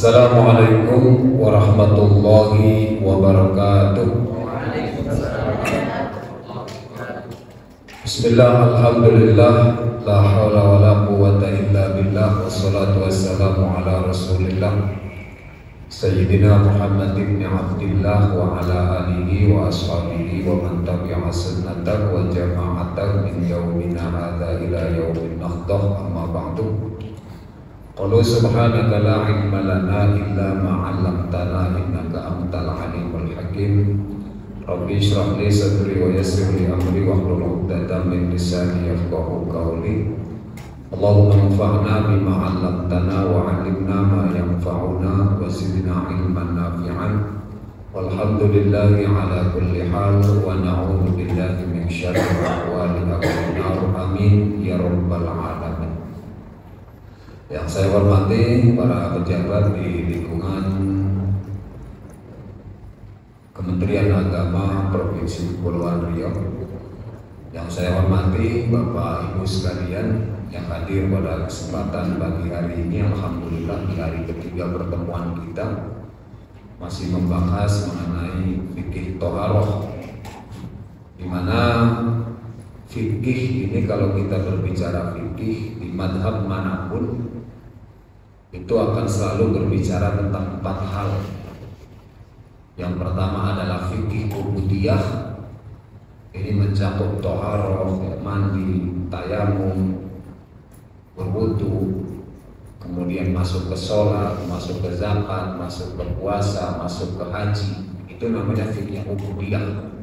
Assalamualaikum warahmatullahi wabarakatuh. Bismillah, alhamdulillah, la hawla wa la quwwata illa billah, wassalatu wassalamu ala rasulillah Sayyidina Muhammad ibn Abdillah wa ala alihi wa ashabihi wa man tabi'a sunnatahu wa jama'atahu min yawmina hadha ila yawmin nahdah, amma ba'du. Qalu subhanaka la ilma lana illa ma 'allamtana innaka antal alimul hakim. Rabbi shrah li sadri wa yassir li amri wahlul 'uqdatam min lisani yafqahu qawli. Allahumma anfa'na bima 'allamtana wa 'allimna ma yanfa'una wa zidna ilman nafi'an. Walhamdulillahi ala kulli hal wa na'udzu billahi min syarri ahwali ahli nar. Amin ya rabbal alamin. Yang saya hormati para pejabat di lingkungan Kementerian Agama Provinsi Kepulauan Riau, yang saya hormati Bapak Ibu sekalian yang hadir pada kesempatan pagi hari ini. Alhamdulillah di hari ketiga pertemuan kita masih membahas mengenai fikih toharoh, di mana fikih ini kalau kita berbicara fikih di madhab manapun itu akan selalu berbicara tentang 4 hal. Yang pertama adalah fikih ubudiyah. Ini mencakup toharoh, mandi, tayamum, berwudu, kemudian masuk ke sholat, masuk ke zakat, masuk ke puasa, masuk ke haji. Itu namanya fikih ubudiyah.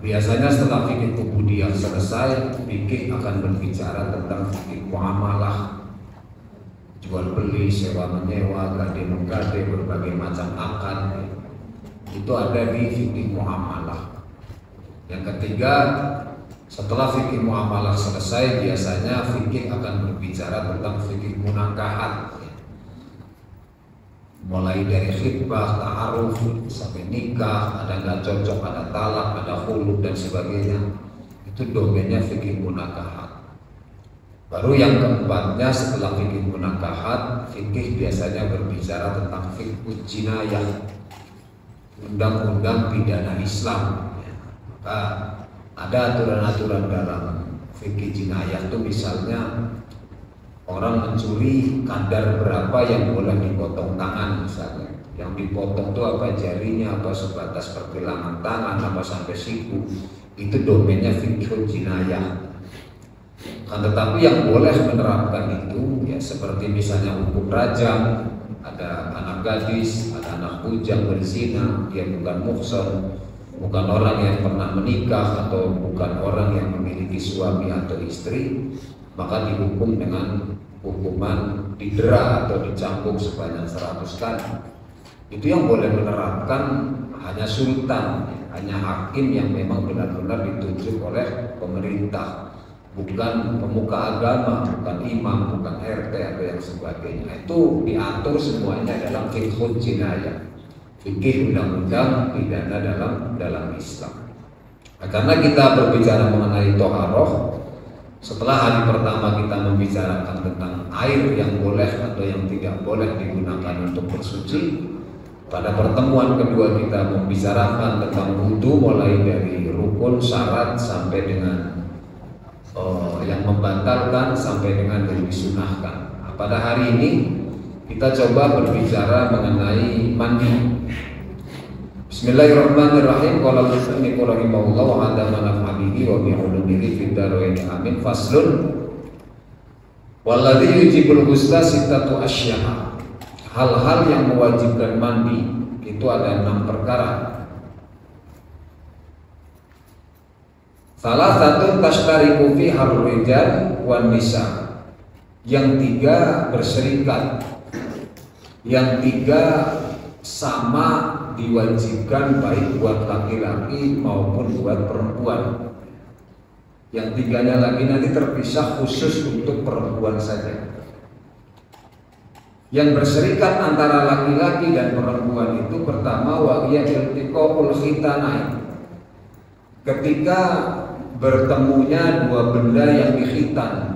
Biasanya setelah fikih ubudiyah selesai, fikih akan berbicara tentang fikih muamalah, jual beli, sewa menyewa, gade menggade, berbagai macam akad. Itu ada di fikih muamalah. Yang ketiga, setelah fikih muamalah selesai, biasanya fikih akan berbicara tentang fikih munakahat, mulai dari khitbah, ta'aruf sampai nikah, ada nggak cocok, ada talak, ada khulud dan sebagainya. Itu domainnya fikih munakahat. Baru yang keempatnya setelah fikih munakahat, fikih biasanya berbicara tentang fikih jinayah, undang-undang pidana Islam. Maka ada aturan-aturan dalam fikih jinayah itu, misalnya orang mencuri, kadar berapa yang boleh dipotong tangan misalnya. Yang dipotong itu apa, jarinya, apa sebatas pergelangan tangan, apa sampai siku. Itu domainnya fikih jinayah. Kan tetapi yang boleh menerapkan itu ya seperti misalnya hukum rajam, ada anak gadis, ada anak bujang berzina, dia bukan muhsan, bukan orang yang pernah menikah atau bukan orang yang memiliki suami atau istri, maka dihukum dengan hukuman didera atau dicambuk sebanyak 100 kali. Itu yang boleh menerapkan hanya sultan, hanya hakim yang memang benar-benar ditunjuk oleh pemerintah, bukan pemuka agama, bukan imam, bukan RT atau yang sebagainya. Itu diatur semuanya dalam fikih jinayah, fikih undang-undang pidana dalam Islam. Nah, karena kita berbicara mengenai toharoh, setelah hari pertama kita membicarakan tentang air yang boleh atau yang tidak boleh digunakan untuk bersuci, pada pertemuan kedua kita membicarakan tentang wudu, mulai dari rukun, syarat sampai dengan yang membatalkan sampai dengan yang disunahkan. Nah, pada hari ini kita coba berbicara mengenai mandi. Bismillahirrahmanirrahim. Qala al-musannif rahimahullah wa hadza manafa'bihi wa bi'ulumihi fid dharain. Amin. Faslun. Walladzi yujibul ghusla sittatu asya'. Hal-hal yang mewajibkan mandi itu ada 6 perkara. Salah satu tashtariku fi harrijal wan nisa. Yang 3 berserikat. Yang 3 sama diwajibkan baik buat laki-laki maupun buat perempuan. Yang 3-nya lagi nanti terpisah khusus untuk perempuan saja. Yang berserikat antara laki-laki dan perempuan itu pertama waqiya iltiqaul khitanain. Ketika bertemunya 2 benda yang dikhitan.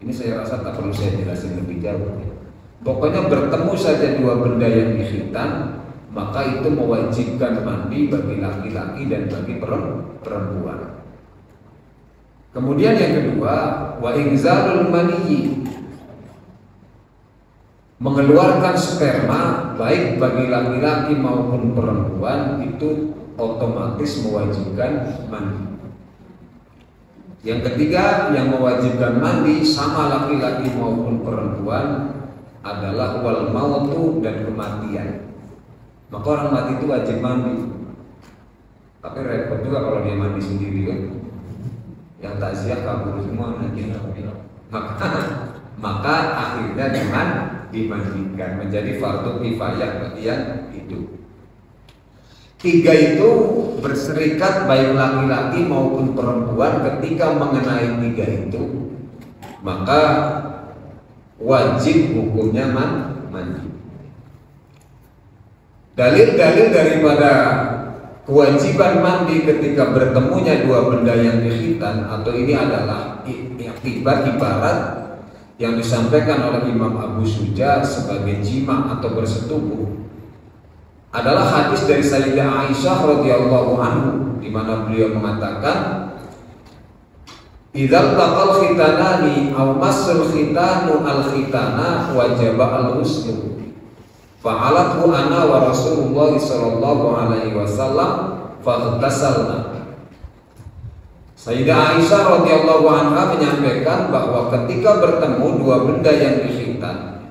Ini saya rasa tak perlu saya jelasin lebih jauh. Pokoknya bertemu saja dua benda yang dikhitan, maka itu mewajibkan mandi bagi laki-laki dan bagi perempuan. Kemudian yang kedua, wa inzalul maniyyi, mengeluarkan sperma baik bagi laki-laki maupun perempuan itu otomatis mewajibkan mandi. Yang ketiga yang mewajibkan mandi sama laki-laki maupun perempuan adalah wal mautu, dan kematian. Maka orang mati itu wajib mandi. Tapi repot juga kalau dia mandi sendiri kan. Yang takziah kabur semua nanti. Maka akhirnya dengan dimandikan menjadi fardu kifayah bagi yang itu. Tiga itu berserikat baik laki-laki maupun perempuan. Ketika mengenai tiga itu, maka wajib hukumnya mandi. Dalil-dalil daripada kewajiban mandi ketika bertemunya dua benda yang dikhitan, atau ini adalah ibarat yang disampaikan oleh Imam Abu Suja sebagai jima atau bersetubuh, adalah hadis dari Sayyidah Aisyah radhiyallahu anhu, di mana beliau mengatakan, "Idzal taqal khitanani aw masal khitanu al khitana wajaba al ghusl." Fa'alathu ana wa Rasulullah sallallahu alaihi wasallam faghtasalna. Sayyidah Aisyah radhiyallahu anha menyampaikan bahwa ketika bertemu dua benda yang dikhitan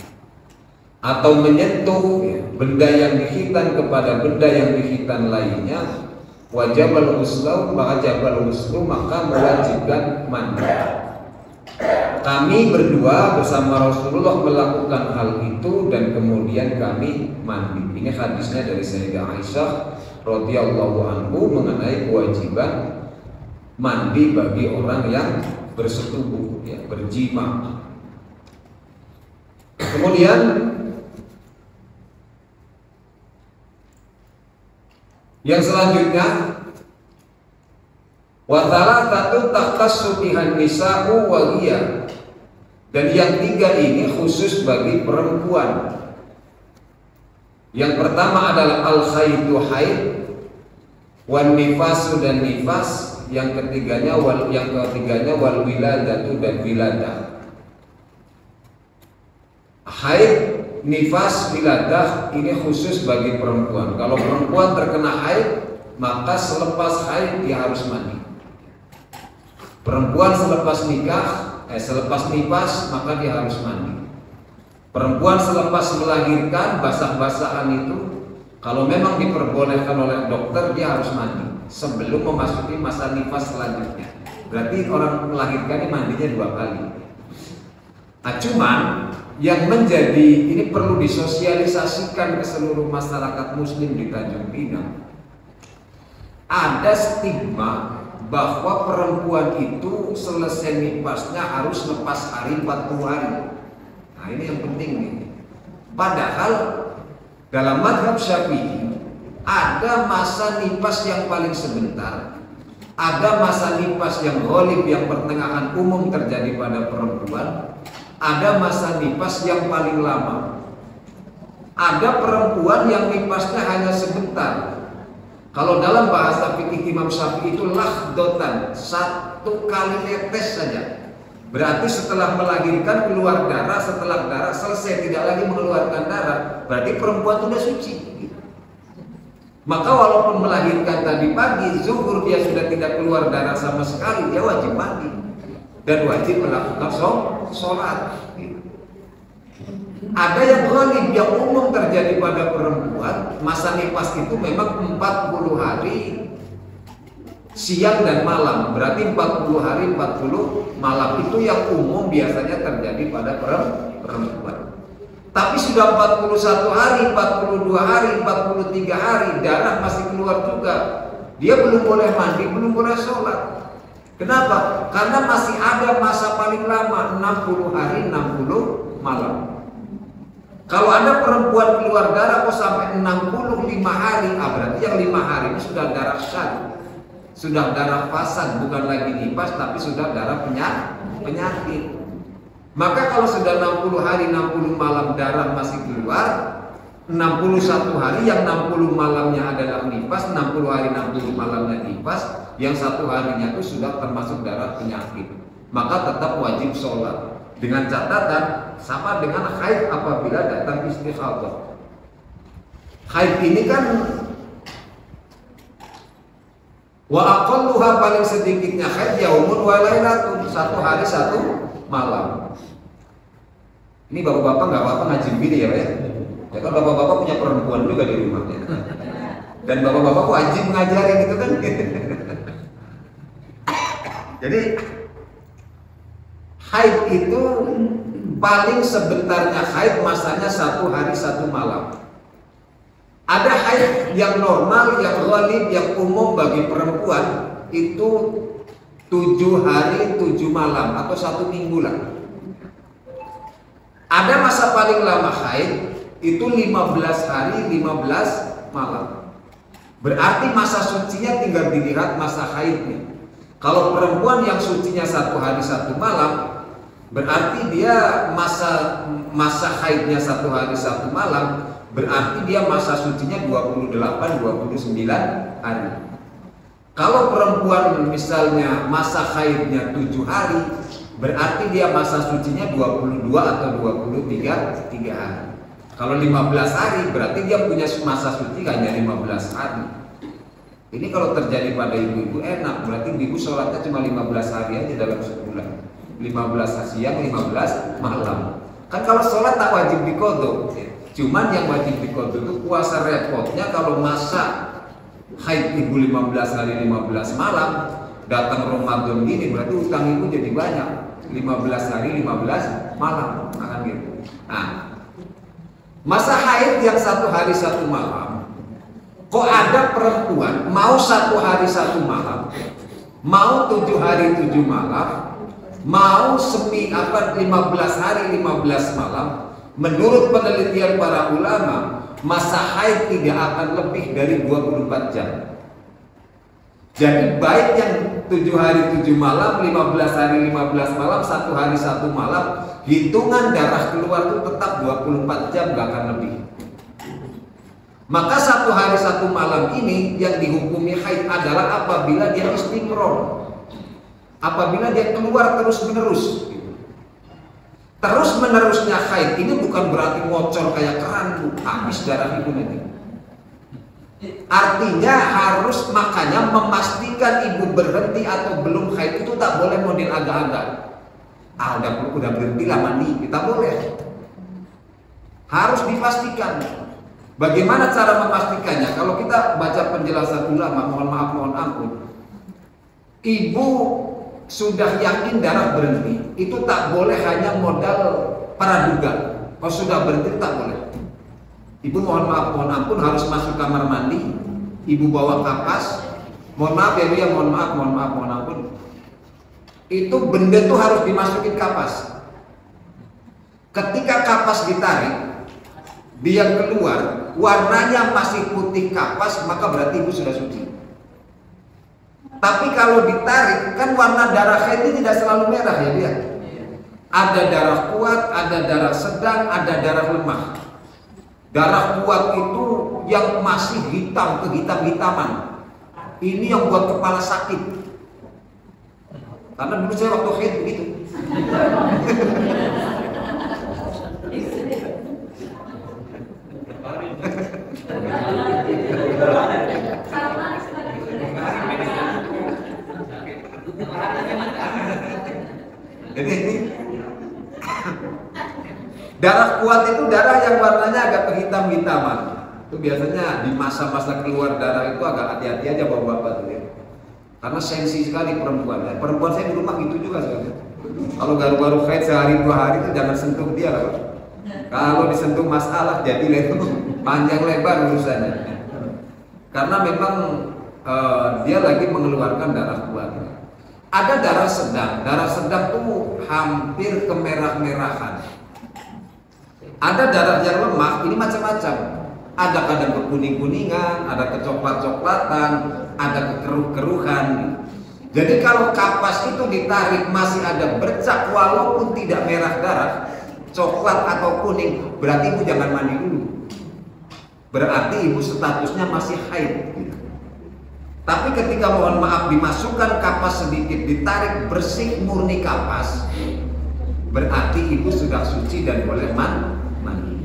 atau menyentuh benda yang dikhitan kepada benda yang dikhitan lainnya, wajibal ghuslu, maka mewajibkan mandi. Kami berdua bersama Rasulullah melakukan hal itu dan kemudian kami mandi. Ini hadisnya dari Sayyidah Aisyah radhiyallahu anhu mengenai kewajiban mandi bagi orang yang bersetubuh, ya, berjima. Kemudian yang selanjutnya, wa thalathatu takhtassu bihan nisa'u wa hiya, dan yang tiga ini khusus bagi perempuan. Yang pertama adalah al-khaidu haid, wan nifasu dan nifas, yang ketiganya wal wiladatu dan wiladah. Haid, nifas, wiladah ini khusus bagi perempuan. Kalau perempuan terkena haid, maka selepas haid dia harus mandi. Perempuan selepas nifas maka dia harus mandi. Perempuan selepas melahirkan basah-basahan itu, kalau memang diperbolehkan oleh dokter, dia harus mandi sebelum memasuki masa nifas selanjutnya. Berarti orang melahirkan ini mandinya 2 kali. Nah, cuman yang menjadi ini perlu disosialisasikan ke seluruh masyarakat muslim di Tanjung Pinang. Ada stigma bahwa perempuan itu selesai nifasnya harus lepas hari 40 hari. Nah, ini yang penting nih. Padahal dalam mazhab Syafi'i ada masa nifas yang paling sebentar, ada masa nifas yang ghalib yang pertengahan umum terjadi pada perempuan, ada masa nifas yang paling lama. Ada perempuan yang nifasnya hanya sebentar. Kalau dalam bahasa fikih Imam Syafi'i itu lahdotan, 1 kali netes saja. Berarti setelah melahirkan keluar darah, setelah darah selesai tidak lagi mengeluarkan darah, berarti perempuan itu sudah suci. Maka walaupun melahirkan tadi pagi, zuhur dia sudah tidak keluar darah sama sekali, dia wajib mandi dan wajib melakukan sholat. Ada yang ghalib yang umum terjadi pada perempuan, masa nifas itu memang 40 hari siang dan malam. Berarti 40 hari 40 malam itu yang umum biasanya terjadi pada perempuan. Tapi sudah 41 hari, 42 hari, 43 hari darah masih keluar juga. Dia belum boleh mandi, belum boleh sholat. Kenapa? Karena masih ada masa paling lama, 60 hari 60 malam. Kalau ada perempuan keluar darah kok sampai 65 hari, berarti yang 5 hari ini sudah darah syad, sudah darah fasad, bukan lagi nifas tapi sudah darah penyakit. Maka kalau sudah 60 hari 60 malam darah masih keluar, 61 hari yang 60 malamnya adalah nifas, 60 hari 60 malamnya nifas, yang 1 harinya itu sudah termasuk darah penyakit. Maka tetap wajib sholat. Dengan catatan sama dengan haid apabila datang istighathah. Haid ini kan wa aqalluha paling sedikitnya haid yaumun wa lailatun, 1 hari 1 malam. Ini bapak-bapak nggak apa-apa ngaji begini ya, Pak ya? Ya kan bapak-bapak punya perempuan juga di rumahnya. Dan bapak-bapak wajib ngajarin itu kan. Jadi haid itu paling sebentarnya haid masanya 1 hari 1 malam. Ada haid yang normal, yang ghalib, yang umum bagi perempuan itu 7 hari 7 malam atau 1 minggu lah. Ada masa paling lama haid itu 15 hari 15 malam. Berarti masa sucinya tinggal dilihat masa haidnya. Kalau perempuan yang sucinya 1 hari 1 malam, berarti dia masa haidnya 1 hari 1 malam, berarti dia masa sucinya 28-29 hari. Kalau perempuan misalnya masa haidnya 7 hari, berarti dia masa sucinya 22 atau 23 hari. Kalau 15 hari berarti dia punya masa suci hanya 15 hari. Ini kalau terjadi pada ibu-ibu enak, berarti ibu sholatnya cuma 15 hari aja dalam sebulan. 15 siang, 15 malam. Kan kalau sholat tak wajib diqodho. Cuman yang wajib diqodho itu puasa repotnya kalau masa haid ibu 15 hari 15 malam, datang Ramadan gini berarti utang ibu jadi banyak. 15 hari 15 malam akan gitu. Nah, masa haid yang 1 hari 1 malam, kok ada perempuan mau 1 hari 1 malam, mau 7 hari 7 malam, mau 15 hari 15 malam. Menurut penelitian para ulama, masa haid tidak akan lebih dari 24 jam. Jadi baik yang 7 hari 7 malam, 15 hari 15 malam, 1 hari 1 malam, hitungan darah keluar itu tetap 24 jam, gak akan lebih. Maka 1 hari 1 malam ini yang dihukumi haid adalah apabila dia istimror, apabila dia keluar terus menerus. Terus menerusnya haid ini bukan berarti ngocor kayak keran, habis darah ibu nanti. Artinya harus makanya memastikan ibu berhenti atau belum haid itu tak boleh model agak-agak. Udah berhenti lah mandi, kita boleh. Harus dipastikan. Bagaimana cara memastikannya? Kalau kita baca penjelasan ulama, mohon maaf, mohon ampun. Ibu sudah yakin darah berhenti, itu tak boleh hanya modal praduga. Kalau sudah berhenti tak boleh. Ibu mohon maaf, mohon ampun harus masuk kamar mandi. Ibu bawa kapas. Mohon maaf ya, dia mohon maaf, mohon ampun. Itu benda itu harus dimasukin kapas. Ketika kapas ditarik, dia keluar, warnanya masih putih kapas, maka berarti ibu sudah suci. Tapi kalau ditarik, kan warna darah haid ini tidak selalu merah ya dia. Ada darah kuat, ada darah sedang, ada darah lemah. Darah kuat itu yang masih hitam, kehitam-hitaman. Ini yang buat kepala sakit. Karena dulu saya waktu haid begitu. Jadi ini darah kuat itu darah yang warnanya agak kehitam-hitaman. Itu biasanya di masa-masa keluar darah itu agak hati-hati aja bapak-bapak tuh ya. Karena sensi sekali perempuan. Perempuan saya di rumah gitu juga sebenarnya. Kalau baru-baru haid sehari 2 hari itu jangan sentuh dia lah. Kalau disentuh masalah jadi panjang lebar urusannya. Karena memang dia lagi mengeluarkan darah kuat. Ada darah sedang tuh hampir kemerah-merahan. Ada darah yang lemah, ini macam-macam. Ada kadang kekuning-kuningan, ada kecoklat-coklatan, ada kekeruh-keruhan. Jadi kalau kapas itu ditarik masih ada bercak walaupun tidak merah darah, coklat atau kuning, berarti ibu jangan mandi dulu. Berarti ibu statusnya masih haid. Tapi ketika mohon maaf dimasukkan kapas sedikit, ditarik bersih murni kapas, berarti ibu sudah suci dan boleh mandi.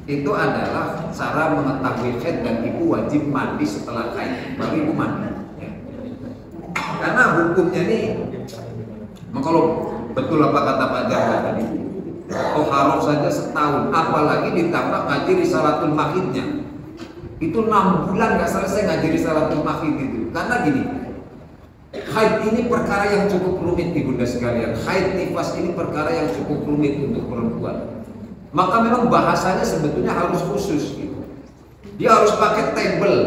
Itu adalah cara mengetahui haid dan ibu wajib mandi setelah haid, baru ibu mandi. Karena hukumnya nih, kalau betul apa kata Pak Jarwo tadi, toharoh saja setahun, apalagi ditambah ngaji risalatul makhidnya. Itu 6 bulan nggak selesai ngaji risalatul makhid itu. Karena gini, haid ini perkara yang cukup rumit ibunda sekalian. Haid nifas ini perkara yang cukup rumit untuk perempuan. Maka memang bahasanya sebetulnya harus khusus gitu. Dia harus pakai table,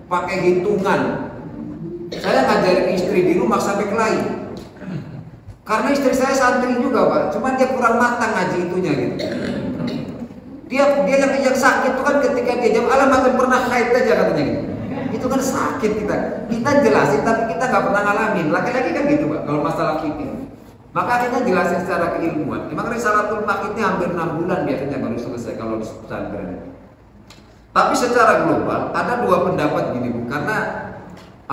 pakai hitungan. Saya ngajarin istri di rumah sampai kelahi. Karena istri saya santri juga Pak, cuman dia kurang matang ngaji itunya gitu. Dia yang sakit itu kan ketika dia jawab, alah makin pernah haid aja katanya gitu. Itu kan sakit kita jelasin tapi kita nggak pernah ngalamin. Laki-laki kan gitu Pak, kalau masalah fikih. Maka akhirnya jelasin secara keilmuan. Memang risalatul makhidnya hampir 6 bulan biasanya baru selesai kalau di pesantren. Tapi secara global ada 2 pendapat gini Bu, karena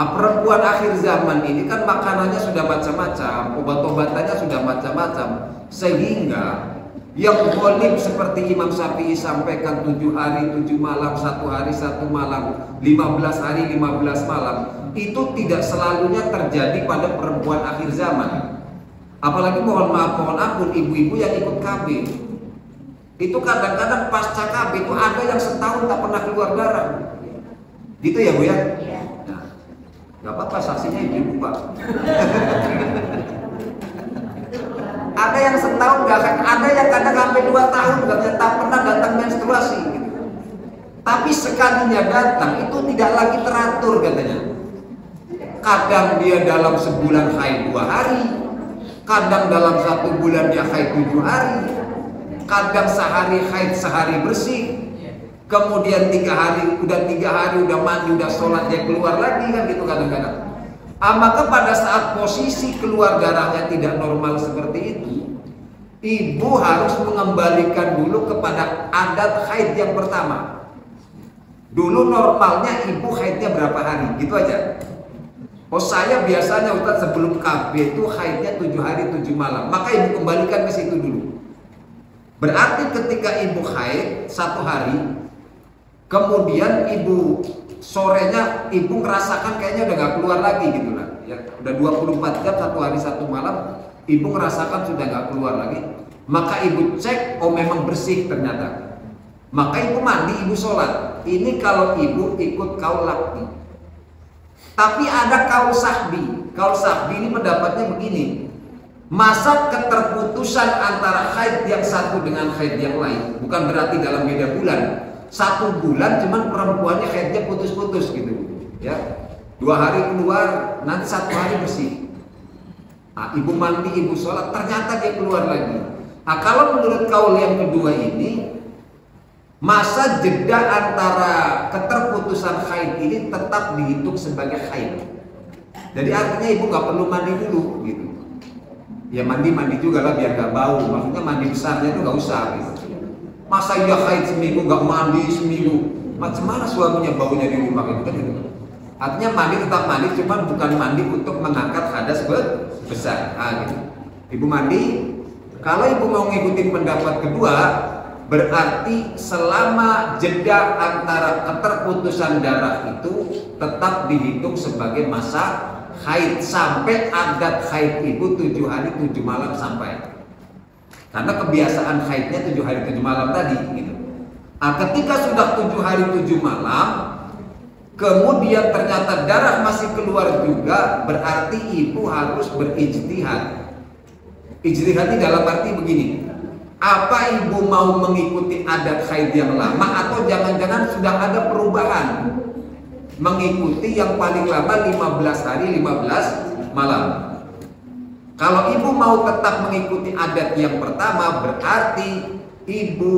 perempuan akhir zaman ini kan makanannya sudah macam-macam, obat-obatannya sudah macam-macam, sehingga yang ghalib seperti Imam Syafi'i sampaikan 7 hari 7 malam, 1 hari 1 malam, 15 hari 15 malam, itu tidak selalunya terjadi pada perempuan akhir zaman. Apalagi mohon maaf mohon ampun ibu-ibu yang ikut KB, itu kadang-kadang pasca KB itu ada yang setahun tak pernah keluar darah, gitu ya Bu ya? Gak apa-apa, saksinya ibu Pak. Ada yang setahun gak akan, ada yang kadang sampai 2 tahun tak pernah datang menstruasi gitu. Tapi sekalinya datang itu tidak lagi teratur katanya. Kadang dia dalam sebulan haid 2 hari, kadang dalam 1 bulan dia haid 7 hari, kadang sehari haid sehari bersih. Kemudian 3 hari udah mandi, udah sholat, dia keluar lagi kan gitu kadang-kadang. Maka pada saat posisi keluar darahnya tidak normal seperti itu, ibu harus mengembalikan dulu kepada adat haid yang pertama. Dulu normalnya ibu haidnya berapa hari, gitu aja. Oh saya biasanya Ustaz sebelum KB itu haidnya 7 hari 7 malam, maka ibu kembalikan ke situ dulu. Berarti ketika ibu haid 1 hari, kemudian ibu sorenya ibu ngerasakan kayaknya udah gak keluar lagi gitu lah ya, udah 24 jam 1 hari 1 malam ibu ngerasakan sudah gak keluar lagi, maka ibu cek, oh memang bersih ternyata, maka ibu mandi, ibu sholat. Ini kalau ibu ikut kaul lakni. Tapi ada kaul sahbi. Kaul sahbi ini pendapatnya begini, masa keterputusan antara haid yang satu dengan haid yang lain bukan berarti dalam beda bulan. 1 bulan cuman perempuannya haidnya putus-putus gitu ya, 2 hari keluar, nanti 1 hari bersih. Ibu mandi, ibu sholat, ternyata dia keluar lagi. Kalau menurut kaul yang kedua ini, masa jeda antara keterputusan haid ini tetap dihitung sebagai haid. Jadi artinya ibu nggak perlu mandi dulu gitu. Ya mandi juga lah biar nggak bau. Maksudnya mandi besarnya itu nggak usah gitu. Masa iya haid seminggu nggak mandi seminggu, macam mana suaminya baunya di rumah itu kan gitu. Artinya mandi tetap mandi, cuman bukan mandi untuk mengangkat hadas besar. Gitu. Ibu mandi. Kalau ibu mau ngikutin pendapat kedua, berarti selama jeda antara keterputusan darah itu tetap dihitung sebagai masa haid sampai adat haid ibu 7 hari 7 malam sampai. Karena kebiasaan haidnya 7 hari 7 malam tadi gitu. Ketika sudah 7 hari 7 malam, kemudian ternyata darah masih keluar juga, berarti ibu harus berijtihad. Ijtihad dalam arti begini, apa ibu mau mengikuti adat haid yang lama atau jangan-jangan sudah ada perubahan, mengikuti yang paling lama 15 hari 15 malam. Kalau ibu mau tetap mengikuti adat yang pertama, berarti ibu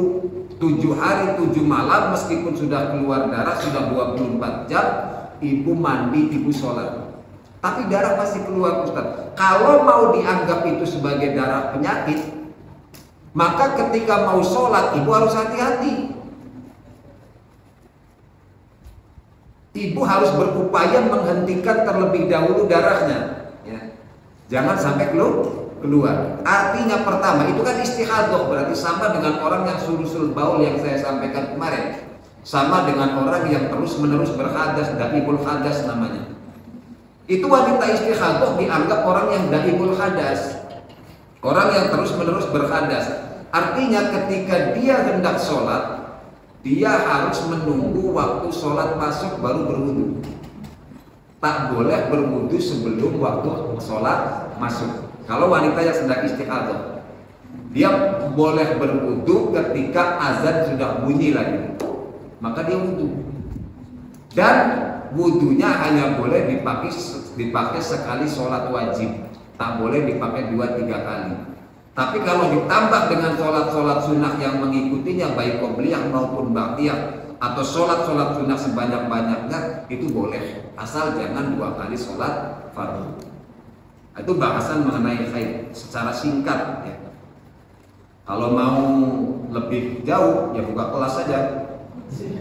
7 hari 7 malam meskipun sudah keluar darah, sudah 24 jam, ibu mandi, ibu sholat. tapi darah masih keluar Ustaz. Kalau mau dianggap itu sebagai darah penyakit, maka ketika mau sholat ibu harus hati-hati. Ibu harus berupaya menghentikan terlebih dahulu darahnya, ya. Jangan sampai keluar. Artinya pertama, itu kan istihadah, berarti sama dengan orang yang sulusul baul yang saya sampaikan kemarin. Sama dengan orang yang terus-menerus berhadas, daibul hadas namanya. Itu wanita istihadah dianggap orang yang daibul hadas. Orang yang terus-menerus berhadas. Artinya ketika dia hendak sholat, dia harus menunggu waktu sholat masuk baru berwudu. Tak boleh berwudu sebelum waktu sholat masuk. Kalau wanita yang sedang istihadah, dia boleh berwudu ketika azan sudah bunyi lagi, maka dia wudu. Dan wudunya hanya boleh dipakai sekali sholat wajib, tak boleh dipakai 2-3 kali. Tapi kalau ditambah dengan sholat-sholat sunnah yang mengikutinya, baik qobliyah maupun ba'diyah, atau sholat-sholat sunnah sebanyak-banyaknya, itu boleh, asal jangan 2 kali sholat fardu. Itu bahasan mengenai haid secara singkat, ya. Kalau mau lebih jauh, ya buka kelas saja.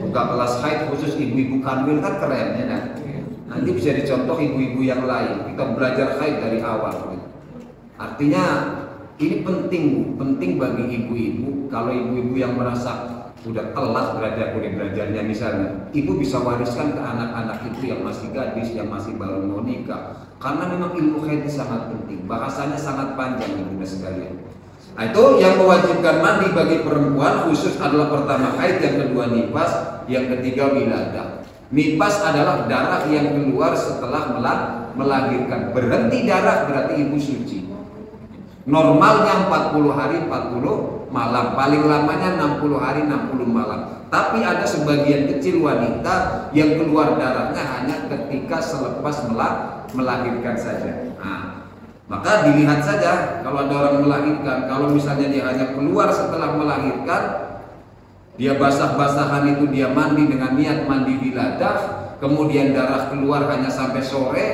Buka kelas haid khusus ibu-ibu hamil kan keren, ya kan? Nanti bisa dicontoh ibu-ibu yang lain. Kita belajar haid dari awal, gitu. Artinya ini penting bagi ibu-ibu. Kalau ibu-ibu yang merasa udah telat belajarnya misalnya, ibu bisa wariskan ke anak-anak itu yang masih gadis, yang masih baru mau nikah. Karena memang ilmu haid sangat penting. Bahasanya sangat panjang, ibu dan sekalian. Nah, itu yang mewajibkan mandi bagi perempuan khusus adalah pertama haid, yang kedua nifas, yang ketiga wiladah. Nifas adalah darah yang keluar setelah melahirkan. Berhenti darah berarti ibu suci. Normalnya 40 hari 40 malam, paling lamanya 60 hari 60 malam. Tapi ada sebagian kecil wanita yang keluar darahnya hanya ketika selepas melahirkan saja. Nah, maka dilihat saja kalau ada orang melahirkan, kalau misalnya dia hanya keluar setelah melahirkan, dia basah-basahan itu dia mandi dengan niat mandi wiladah, kemudian darah keluar hanya sampai sore,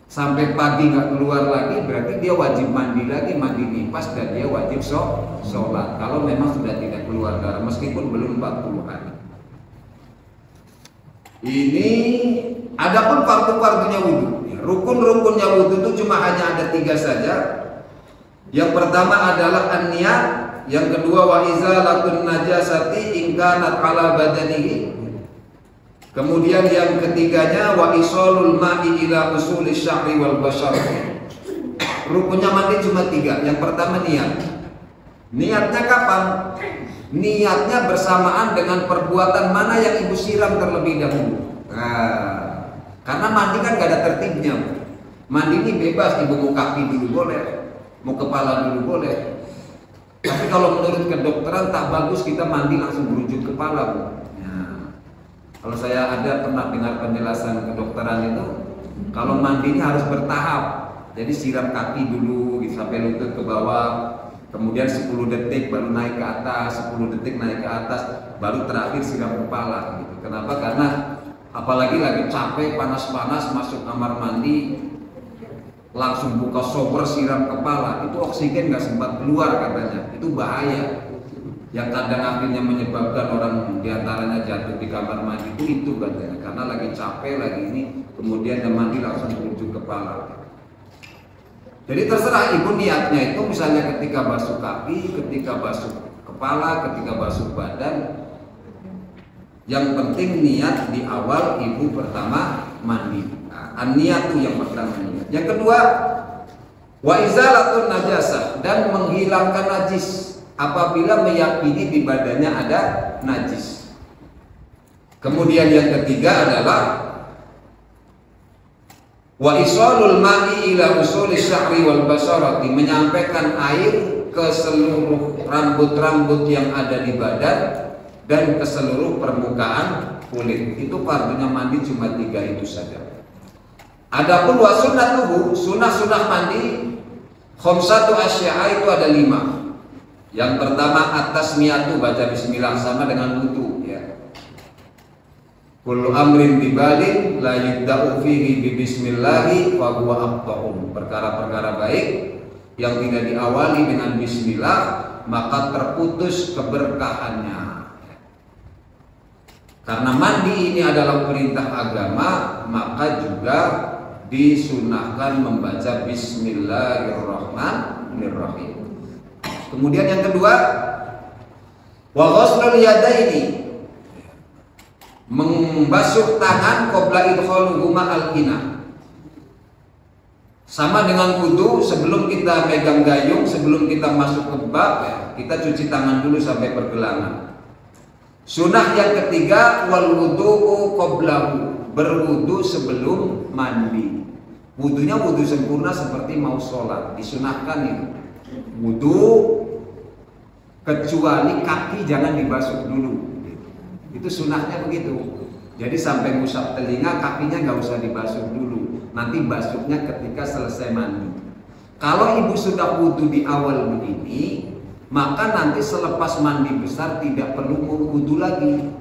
sampai pagi nggak keluar lagi, berarti dia wajib mandi lagi, mandi nifas, dan dia wajib sholat kalau memang sudah tidak keluar darah meskipun belum 40 hari. Ini adapun fardu-fardunya wudu. Rukun-rukunnya wudu itu cuma hanya ada 3 saja. Yang pertama adalah an-niyat, yang kedua wa izalatun najasati in kanat ala badanihi. Kemudian yang ketiganya wa isolul ma'i ila usuli syahri wal bashar. Rukunnya mandi cuma 3. Yang pertama niat. Niatnya kapan? Niatnya bersamaan dengan perbuatan mana yang ibu siram terlebih dahulu. Nah, karena mandi kan gak ada tertibnya. Mandi ini bebas, ibu mau kaki dulu boleh, mau kepala dulu boleh. Tapi kalau menurut kedokteran tak bagus kita mandi langsung merujuk kepala, Bu. Kalau saya ada pernah dengar penjelasan kedokteran itu, kalau mandinya harus bertahap. Jadi siram kaki dulu sampai lutut ke bawah, kemudian 10 detik baru naik ke atas, 10 detik naik ke atas, baru terakhir siram kepala gitu. Kenapa? Karena apalagi lagi capek, panas-panas masuk kamar mandi, langsung buka shower siram kepala, itu oksigen nggak sempat keluar katanya, itu bahaya. Yang kadang akhirnya menyebabkan orang diantaranya jatuh di kamar mandi itu katanya, karena lagi capek lagi ini, kemudian dia mandi langsung menuju kepala. Jadi terserah ibu niatnya itu, misalnya ketika basuh kaki, ketika basuh kepala, ketika basuh badan. Yang penting niat di awal ibu pertama mandi. Nah, niat itu yang pertama niat. Yang kedua wa izalatun najasah, dan menghilangkan najis apabila meyakini di badannya ada najis. Kemudian yang ketiga adalah wa isolul ma'i ila usuli syahri wal basarati, menyampaikan air ke seluruh rambut-rambut yang ada di badan dan ke seluruh permukaan kulit. Itu fardunya mandi cuma 3 itu saja. Adapun wa sunnatuhu, sunnah-sunnah mandi khamsatu asya'a, itu ada 5. Yang pertama at-tasmiyatu, baca bismillah sama dengan wudu, ya. Kullu amrin bibalin la yubda'u fihi bi bismillahi wa huwa aqta'un. Perkara-perkara baik yang tidak diawali dengan bismillah maka terputus keberkahannya. Karena mandi ini adalah perintah agama, maka juga disunahkan membaca bismillahirrahmanirrahim. Kemudian yang kedua, wa ghuslul yadaini, membasuh tangan qabla idkhaluhuma al-ina. Sama dengan wudu, sebelum kita megang gayung, sebelum kita masuk ke bab, ya, kita cuci tangan dulu sampai pergelangan. Sunnah yang ketiga, wal wudu'u qablahu, berwudu sebelum mandi. Wudunya wudu sempurna seperti mau sholat, disunahkan itu. Wudu kecuali kaki jangan dibasuh dulu. Itu sunahnya begitu. Jadi sampai ngusap telinga, kakinya nggak usah dibasuh dulu. Nanti basuhnya ketika selesai mandi. Kalau ibu sudah wudu di awal begini, maka nanti selepas mandi besar tidak perlu wudu lagi.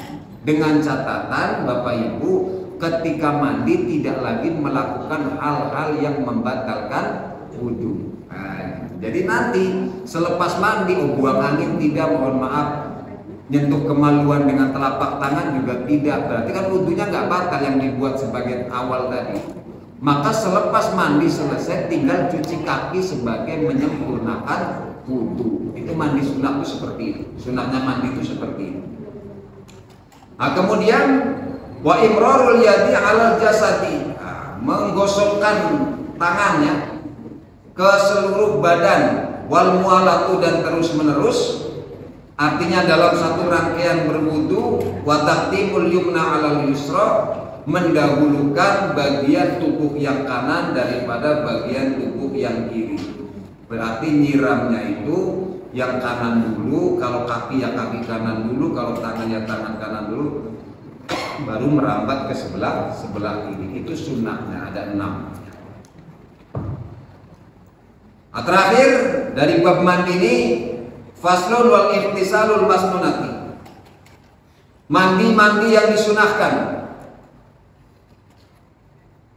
Dengan catatan Bapak Ibu, ketika mandi tidak lagi melakukan hal-hal yang membatalkan wudu. Nah, jadi nanti selepas mandi, buang angin tidak, mohon maaf, nyentuh kemaluan dengan telapak tangan juga tidak, berarti kan wudunya nggak batal yang dibuat sebagai awal tadi. Maka selepas mandi selesai tinggal cuci kaki sebagai menyempurnakan wudu. Itu mandi sunah itu seperti itu. Sunahnya mandi itu seperti itu. Nah, kemudian wa imrarul yadi 'alal jasadi, menggosokkan tangannya ke seluruh badan, wal mualatu, dan terus menerus. Artinya dalam satu rangkaian berwudu, wa taqdimul yumna 'alal yusra, mendahulukan bagian tubuh yang kanan daripada bagian tubuh yang kiri. Berarti nyiramnya itu yang kanan dulu, kalau kaki ya kaki kanan dulu, kalau tangan ya tangan kanan dulu, baru merambat ke sebelah kiri. Itu sunnahnya, ada 6. Nah, terakhir dari bab mandi ini, faslun wal ihtisalul masnunati, mandi yang disunahkan.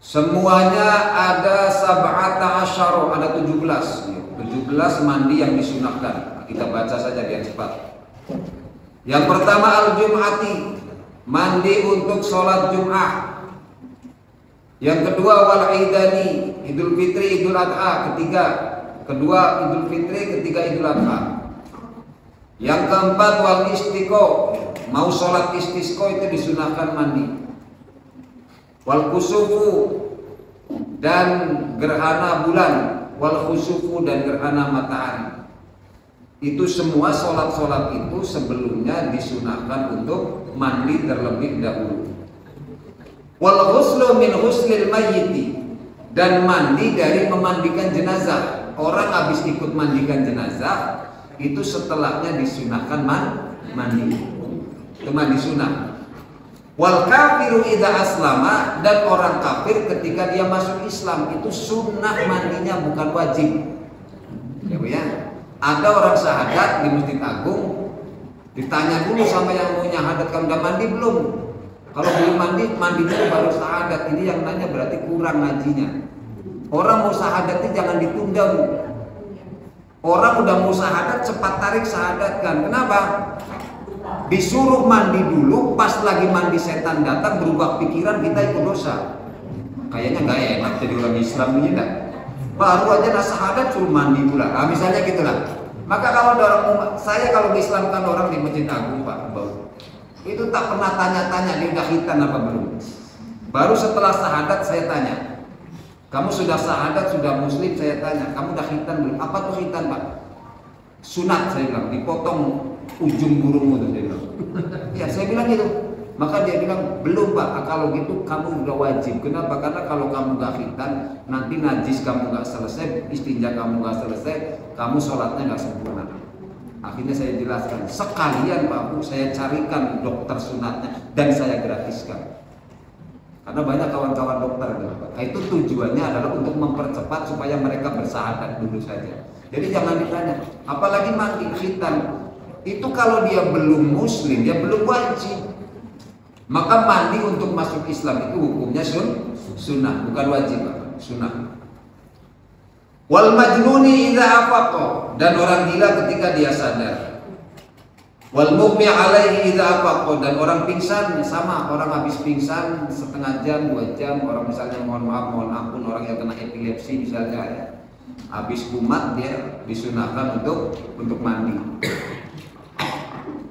Semuanya ada sab'ata asyara, ada 17 mandi yang disunahkan. Kita baca saja biar cepat. Yang pertama al-jum'ati, mandi untuk sholat Jum'ah. Yang kedua wal idani, Idul Fitri, Idul Adha. Kedua Idul Fitri, ketiga Idul Adha. Yang keempat wal istiqo, mau sholat istisqo itu disunahkan mandi. Wal kusufu, dan gerhana bulan, wal khusufu, dan gerhana matahari. Itu semua sholat-sholat itu sebelumnya disunahkan untuk mandi terlebih dahulu. Wal ghuslu min ghuslil mayyiti, dan mandi dari memandikan jenazah. Orang habis ikut mandikan jenazah, itu setelahnya disunahkan mandi. Itu mandi sunah. Wal kafiru idza aslama, dan orang kafir ketika dia masuk Islam, itu sunnah mandinya, bukan wajib. Ya, ada orang syahadat di Masjid Agung, ditanya dulu sama yang mau nyahadat, kamu udah mandi belum? Kalau belum mandi dulu baru syahadat. Ini yang nanya berarti kurang ngajinya. Orang mau syahadatnya jangan ditunda, Bu. Orang udah mau syahadat, cepat tarik syahadatkan. Kenapa? Disuruh mandi dulu, pas lagi mandi setan datang berubah pikiran, kita ikut dosa. Kayaknya nggak enak jadi orang Islam ini, enggak? Baru aja nak syahadat suruh mandi pula. Nah, misalnya gitulah. Maka kalau ada orang, saya kalau diislamkan orang di Masjid Agung, Pak Bau, itu tak pernah tanya-tanya dia udah khitan apa belum. Baru setelah syahadat saya tanya, kamu sudah syahadat, sudah muslim, saya tanya, kamu udah khitan belum? Apa tuh khitan, Pak? Sunat, saya bilang, dipotong ujung burungmu tuh, saya bilang. Ya, saya bilang gitu. Maka dia bilang, belum Pak, kalau gitu kamu udah wajib. Kenapa? Karena kalau kamu gak khitan, nanti najis kamu gak selesai, istinja kamu gak selesai, kamu sholatnya gak sempurna. Akhirnya saya jelaskan, sekalian Pak Bu, saya carikan dokter sunatnya dan saya gratiskan. Karena banyak kawan-kawan dokter gitu, Pak. Nah, itu tujuannya adalah untuk mempercepat supaya mereka bersahadat dulu saja. Jadi jangan ditanya, apalagi mandi khitan. Itu kalau dia belum muslim, dia belum wajib. Maka mandi untuk masuk Islam itu hukumnya sunnah, bukan wajib, sunnah. Wal majnuni idza afaqa, dan orang gila ketika dia sadar. Wal mughmi alaihi idza afaqa, dan orang pingsan sama, orang habis pingsan setengah jam, 2 jam, orang misalnya mohon ampun orang yang kena epilepsi misalnya ya. Habis kumat dia disunahkan untuk mandi.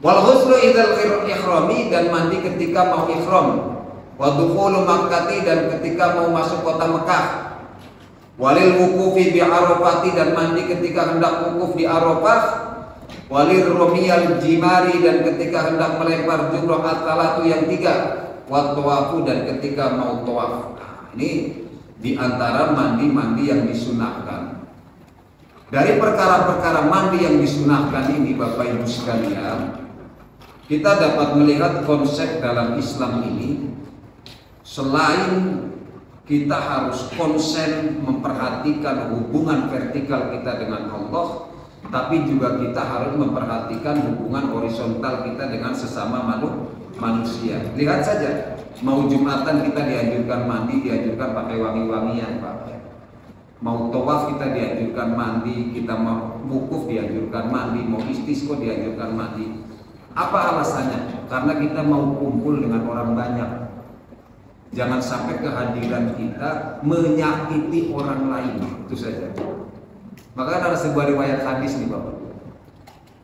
Wal ghuslu idzal ikhrami, dan mandi ketika mau ihram. Wa dukhulu Makkah, dan ketika mau masuk kota Mekah. Walil wukufi bi Arafati, dan mandi ketika hendak wukuf di Arafah. Walil rumiyal jimari, dan ketika hendak melempar jumrah at-talatu yang 3. Wa tawafu, dan ketika mau tawaf. Ini diantara mandi-mandi yang disunahkan. Dari perkara-perkara mandi yang disunahkan ini, Bapak Ibu sekalian, kita dapat melihat konsep dalam Islam ini. Selain kita harus konsen memperhatikan hubungan vertikal kita dengan Allah, tapi juga kita harus memperhatikan hubungan horizontal kita dengan sesama manusia. Lihat saja, mau Jumatan kita dianjurkan mandi, dianjurkan pakai wangi-wangian, Pak. Mau tawaf kita dianjurkan mandi, kita mau wukuf dianjurkan mandi, mau istisqa dianjurkan mandi. Apa alasannya? Karena kita mau kumpul dengan orang banyak. Jangan sampai kehadiran kita menyakiti orang lain, itu saja. Maka ada sebuah riwayat hadis nih Bapak.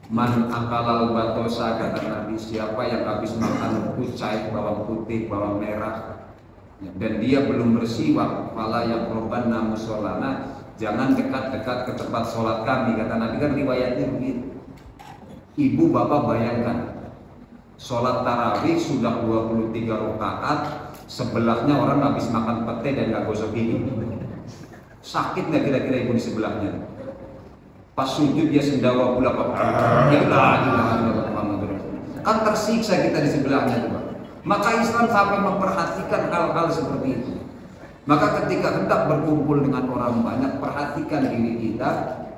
Man akalal batosa, kata Nabi, siapa yang habis makan kucai, bawang putih, bawang merah, dan dia belum bersiwak, fala yaqrabanna musholana, jangan dekat-dekat ke tempat sholat kami, kata Nabi. Kan riwayatnya begitu. Ibu bapak bayangkan, sholat tarawih sudah 23 rakaat, sebelahnya orang habis makan pete dan gak gosok gigi. Sakit nggak kira-kira ibu di sebelahnya? Pas sujud dia sendawa pula Pak. Kan tersiksa kita di sebelahnya tuh Pak. Maka Islam sampai memperhatikan hal-hal seperti itu. Maka ketika hendak berkumpul dengan orang banyak, perhatikan diri kita,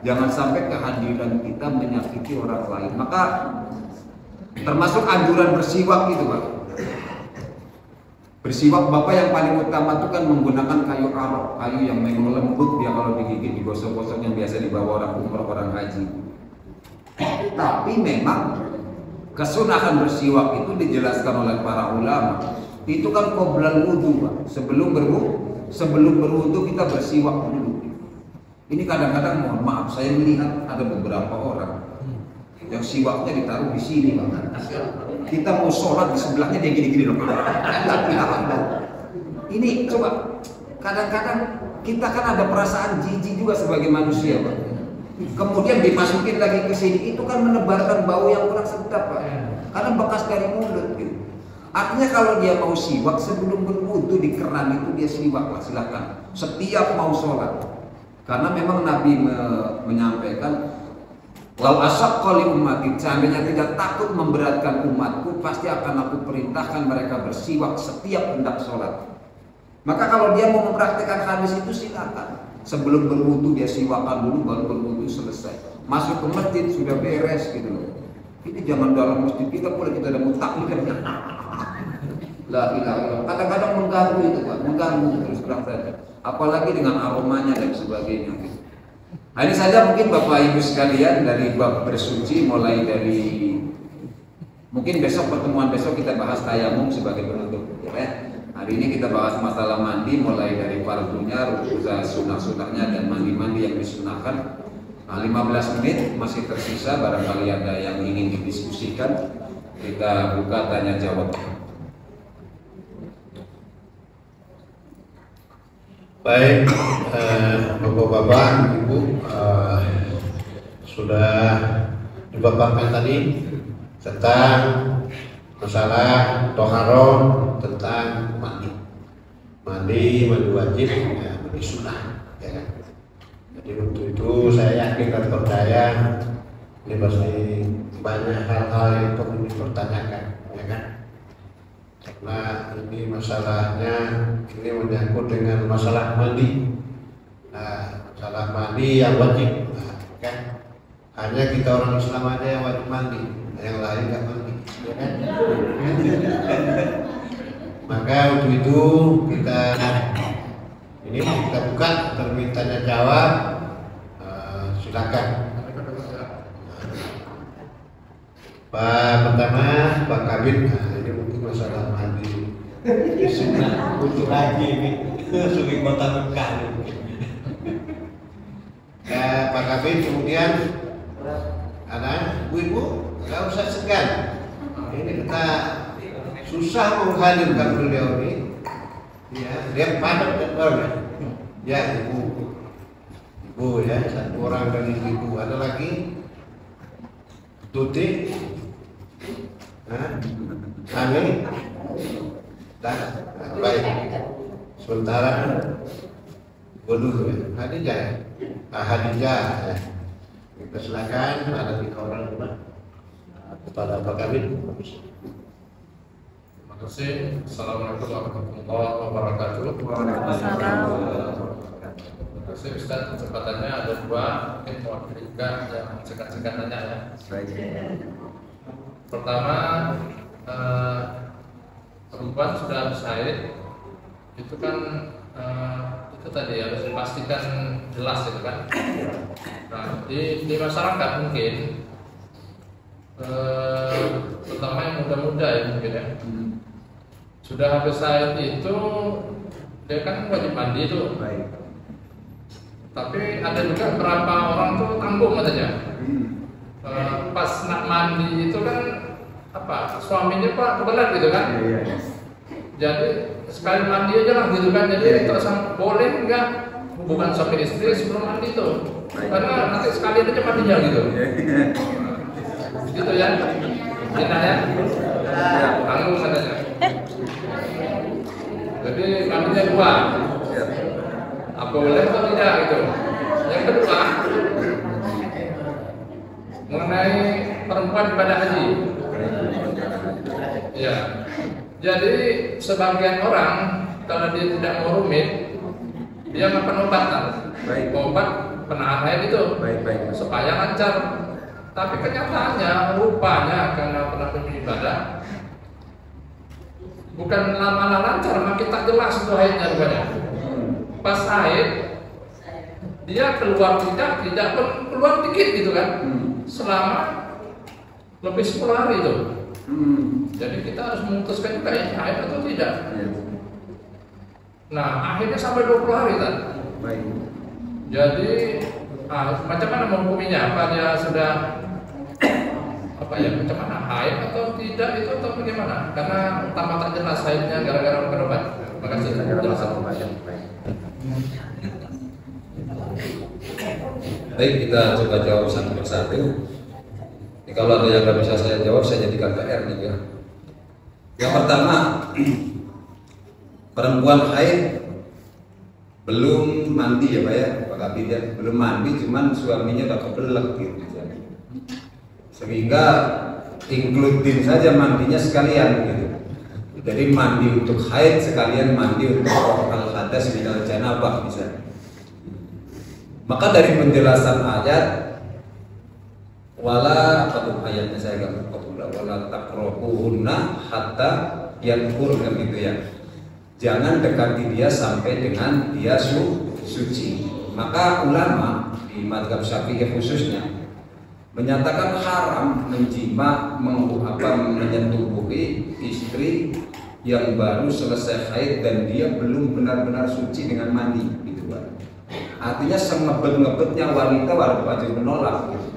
jangan sampai kehadiran kita menyakiti orang lain. Maka termasuk anjuran bersiwak itu Pak. Bersiwak Bapak yang paling utama itu kan menggunakan kayu arok, kayu yang memang lembut, dia kalau digigit digosok-gosok yang biasa dibawa orang umroh, orang haji. Tapi memang kesunahan bersiwak itu dijelaskan oleh para ulama. Itu kan qoblal wudu, Pak. Sebelum berwudu kita bersiwak dulu. Ini kadang-kadang mohon maaf, saya melihat ada beberapa orang yang siwaknya ditaruh di sini, Pak. Kita mau sholat di sebelahnya dia gini-gini loh. Ini coba, kadang-kadang kita kan ada perasaan jijik juga sebagai manusia, Pak. Kemudian dimasukin lagi ke sini, itu kan menebarkan bau yang kurang sedap, Pak. Karena bekas dari mulut gitu. Artinya kalau dia mau siwak sebelum berwudu di keran itu dia siwak lah, silakan. Setiap mau sholat. Karena memang Nabi menyampaikan, lau asaqqa li ummati, seandainya tidak takut memberatkan umatku, pasti akan aku perintahkan mereka bersiwak setiap hendak sholat. Maka kalau dia mau mempraktikkan hadis itu silakan. Sebelum berwudu dia siwakan dulu, baru berwudu selesai. Masuk ke masjid sudah beres gitu loh. Ini zaman dalam masjid kita boleh kita ada mutaklim. La ilaha illallah. Kadang-kadang mengganggu itu Pak, mengganggu terus terang saja. Apalagi dengan aromanya dan sebagainya. Gitu. Nah, ini saja mungkin Bapak Ibu sekalian dari bab bersuci, mulai dari mungkin besok pertemuan besok kita bahas tayamum sebagai penutup. Ya. Hari ini kita bahas masalah mandi, mulai dari fardunya, rukunnya, sunah-sunahnya, dan mandi-mandi yang disunahkan. Nah, 15 menit masih tersisa, barangkali ada yang ingin didiskusikan. Kita buka tanya jawab. Baik, Bapak-bapak, Ibu, sudah dipaparkan tadi tentang masalah toharoh, tentang mandi wajib, ya, mandi sunnah, ya kan? Jadi untuk itu saya yakin dan percaya ini pasti banyak hal-hal yang perlu dipertanyakan, ya kan? Karena ini masalahnya ini menyangkut dengan masalah mandi. Nah, masalah mandi yang wajib, nah, kan? Hanya kita orang Islam aja yang wajib mandi, yang lain nggak mandi, ya kan? Maka untuk itu kita buka termin tanya jawab. Silakan. Pak pertama, Pak Kabin. Nah, ini mungkin masalah mandi. Sudah untuk haji ini sulit kota Mekah. Pak Kabin, kemudian ada ibu-ibu, nggak usah segan. Ini kita susah menghadirkan beliau ini. Ya, dia padat jadwalnya. Ya, ibu ya, satu orang dari ibu. Ada lagi Tuti, Ami, dan baik. Sementara dulu ya, Hadijah ya, Hadijah ya. Kita silakan ada 3 orang juga kepada Pak Kabin. Terima kasih. Assalamualaikum warahmatullahi wabarakatuh. Terima kasih Ustaz, kesempatannya ada 2, mungkin mewakilkan yang sekat-sekat tanya ya. Pertama, perempuan sudah haid itu kan itu tadi harus dipastikan jelas itu kan. Nah, di masyarakat mungkin terutama yang muda-muda ya mungkin ya, sudah habis haid itu dia kan wajib mandi tuh. Tapi ada juga beberapa orang tuh tanggung katanya. Pas nak mandi itu kan apa suaminya pak kebelat gitu kan. Jadi sekali mandi aja lah gitu kan. Jadi boleh enggak hubungan suami istri sebelum mandi itu, karena nanti sekali aja mandinya gitu. Gitu ya, kita ya tanggung katanya. Jadi mandinya 2, apa boleh atau tidak gitu. Yang kedua, mengenai perempuan ibadah haji. Ya, jadi sebagian orang kalau dia tidak mau rumit, dia makan obatan, obat penahan haid itu, supaya lancar. Tapi kenyataannya, rupanya karena pernah beribadah, bukan lama lancar, makin tak jelas itu haidnya rupanya. Pas haid, dia keluar tidak pun keluar dikit gitu kan, selama lebih 10 hari itu. Jadi kita harus memutuskan juga ini haid atau tidak. Nah, akhirnya sampai 20 hari kan. Jadi macam mana menghukuminya? Apa dia sudah macam mana, haid atau tidak itu atau bagaimana? Karena tambah tak jelas haidnya gara-gara makan obat. Terima kasih. Baik, kita coba jawab satu persatu. Ini kalau ada yang nggak bisa saya jawab, saya jadikan PR nih ya. Yang pertama, perempuan haid belum mandi ya Pak ya, Pak Kabid ya, belum mandi, cuman suaminya udah kebelet gitu. Sehingga includein saja mandinya sekalian gitu. Jadi mandi untuk haid sekalian mandi untuk al-hadas minal janabah misalnya. Maka dari penjelasan ayat wala ayatnya saya enggak lupa, wala taqrabuhunna hatta yanfurna gitu ya. Jangan dekati dia sampai dengan dia suci. Maka ulama di mazhab Syafi'i khususnya menyatakan haram menjima menyentuhi istri yang baru selesai haid dan dia belum benar-benar suci dengan mandi gitu Pak. Artinya sengebet-ngebetnya wanita wajib menolak gitu.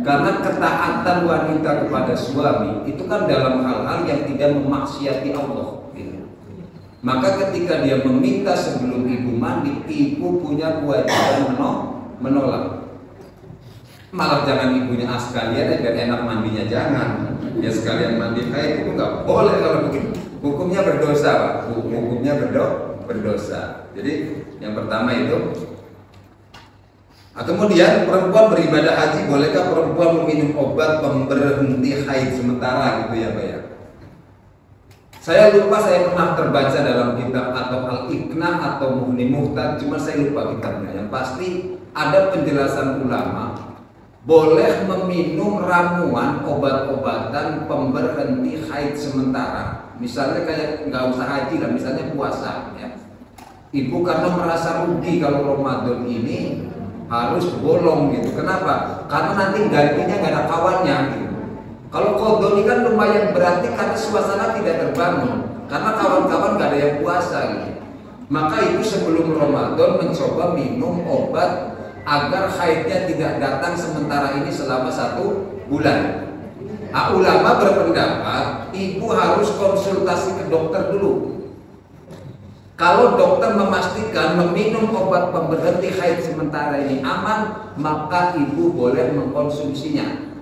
Karena ketaatan wanita kepada suami itu kan dalam hal-hal yang tidak memaksiati Allah gitu. Maka ketika dia meminta sebelum ibu mandi, ibu punya kewajiban menolak. Malah jangan ibunya sekalian biar enak mandinya, jangan. Ya sekalian mandi haid itu nggak boleh kalau begitu. Hukumnya berdosa Pak. Hukumnya berdosa. Jadi yang pertama itu. Kemudian perempuan beribadah haji, bolehkah perempuan meminum obat pemberhenti haid sementara gitu ya Pak ya? Saya lupa, saya pernah terbaca dalam kitab atau Al-Iqna atau Mughni Muhtad, cuma saya lupa kitabnya. Yang pasti ada penjelasan ulama boleh meminum ramuan obat-obatan pemberhenti haid sementara misalnya kayak nggak usah haji lah, misalnya puasa ya. Ibu karena merasa rugi kalau Ramadan ini harus bolong gitu. Kenapa? Karena nanti gantinya nggak ada kawannya gitu. Kalau qadha ini kan lumayan berarti karena suasana tidak terbangun, karena kawan-kawan nggak ada yang puasa gitu. Maka ibu sebelum Ramadan mencoba minum obat agar haidnya tidak datang sementara ini selama 1 bulan. Ulama berpendapat ibu harus konsultasi ke dokter dulu. Kalau dokter memastikan meminum obat pemberhenti haid sementara ini aman, maka ibu boleh mengkonsumsinya.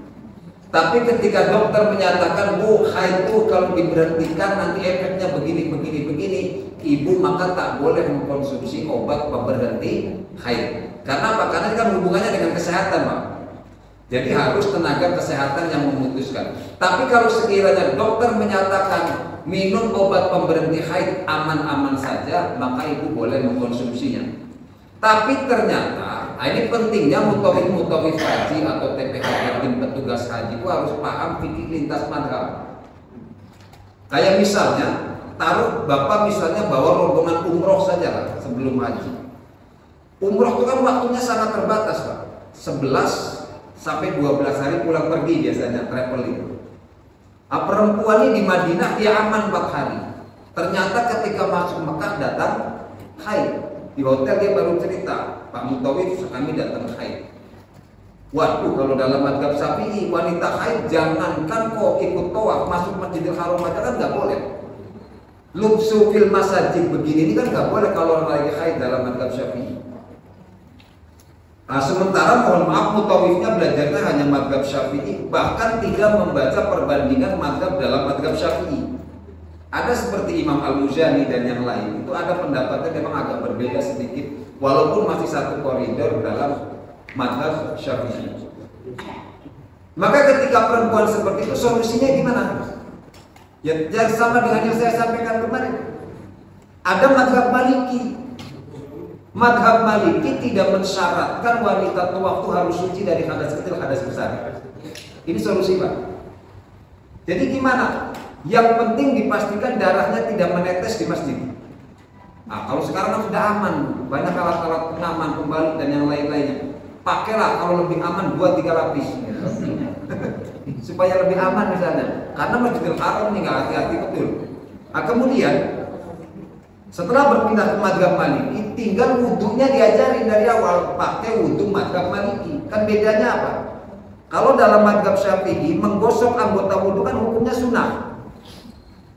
Tapi ketika dokter menyatakan, Bu, haid itu kalau diberhentikan nanti efeknya begini, ibu maka tak boleh mengkonsumsi obat pemberhenti haid. Karena apa? Karena ini kan hubungannya dengan kesehatan, Pak. Jadi harus tenaga kesehatan yang memutuskan. Tapi kalau sekiranya dokter menyatakan minum obat pemberhenti haid aman-aman saja, maka ibu boleh mengkonsumsinya. Tapi ternyata, ini pentingnya mutawif haji atau TPH dan petugas haji itu harus paham fikih lintas mazhab. Kayak misalnya, taruh Bapak misalnya bawa rombongan umroh saja lah sebelum haji. Umroh itu kan waktunya sangat terbatas, Pak. 11 sampai 12 hari pulang pergi biasanya traveling. Perempuan ini di Madinah dia aman 4 hari. Ternyata ketika masuk Mekah datang haid. Di hotel dia baru cerita, Pak Mutawif kami datang haid. Waduh, kalau dalam mazhab Syafi'i wanita haid jangankan kok ikut tawaf masuk Masjidil Haram aja kan nggak boleh. Lubsu fil masajid begini ini kan nggak boleh kalau lagi haid dalam mazhab Syafi'i. Sementara mohon maaf mutawifnya belajarnya hanya mazhab Syafi'i, bahkan tidak membaca perbandingan mazhab dalam mazhab Syafi'i. Ada seperti Imam Al-Muzani dan yang lain, itu ada pendapatnya memang agak berbeda sedikit, walaupun masih satu koridor dalam mazhab Syafi'i. Maka ketika perempuan seperti itu solusinya gimana? Ya sama dengan yang saya sampaikan kemarin. Ada mazhab Maliki. Mazhab Maliki tidak mensyaratkan wanita tawaf itu harus suci dari hadas kecil hadas besar. Ini solusi, Pak. Jadi gimana? Yang penting dipastikan darahnya tidak menetes di masjid. Kalau sekarang kan sudah aman, banyak alat-alat pengaman, pembalut dan yang lain-lainnya. Pakailah kalau lebih aman 2-3 lapis, supaya lebih aman misalnya. Karena Masjidil Haram ini nggak hati-hati betul. Kemudian setelah berpindah ke mazhab Maliki, tinggal wudhunya diajarin dari awal, pakai wudhu mazhab Maliki. Kan bedanya apa? Kalau dalam mazhab Syafi'i menggosok anggota wudhu kan hukumnya sunnah.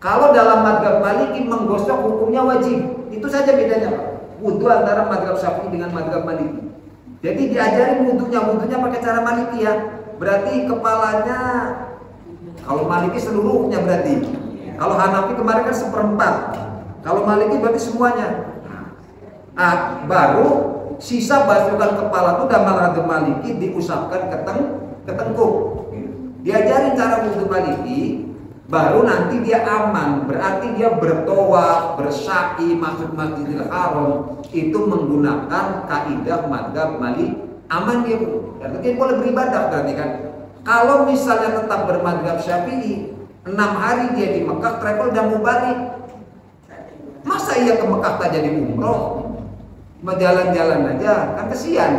Kalau dalam mazhab Maliki menggosok hukumnya wajib. Itu saja bedanya, Pak. Wudhu antara mazhab Syafi'i dengan mazhab Maliki. Jadi diajarin wudhunya pakai cara Maliki ya. Berarti kepalanya, kalau Maliki seluruhnya berarti. Kalau Hanafi kemarin kan 1/4. Kalau Maliki berarti semuanya. Baru sisa basukan kepala itu dalam mazhab Maliki diusapkan ke tengkuk. Diajarin cara wudhu Maliki, baru nanti dia aman. Berarti dia bertawaf, bersya'i, masuk Masjidil Haram itu menggunakan kaidah mazhab Maliki, aman dia, Bu. Dan dia boleh beribadah berarti kan. Kalau misalnya tetap bermadzhab Syafi'i, 6 hari dia di Mekah travel dan mau balik. Masa iya ke Mekah tak jadi umroh? Mau jalan-jalan aja, kan kesian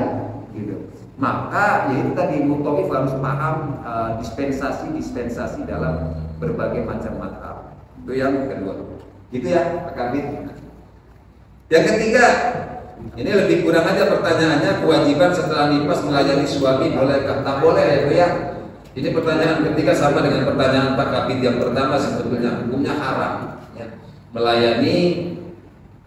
gitu. Maka ya itu tadi mutawif harus paham dispensasi dalam berbagai macam mazhab. Itu yang kedua. Gitu ya, Pak Kabit. Yang ketiga, ini lebih kurang aja pertanyaannya, kewajiban setelah nifas melayani suami bolehkah? Tak boleh ya, Bu ya. Ini pertanyaan ketiga sama dengan pertanyaan Pak Kabit yang pertama, sebetulnya hukumnya haram ya. Melayani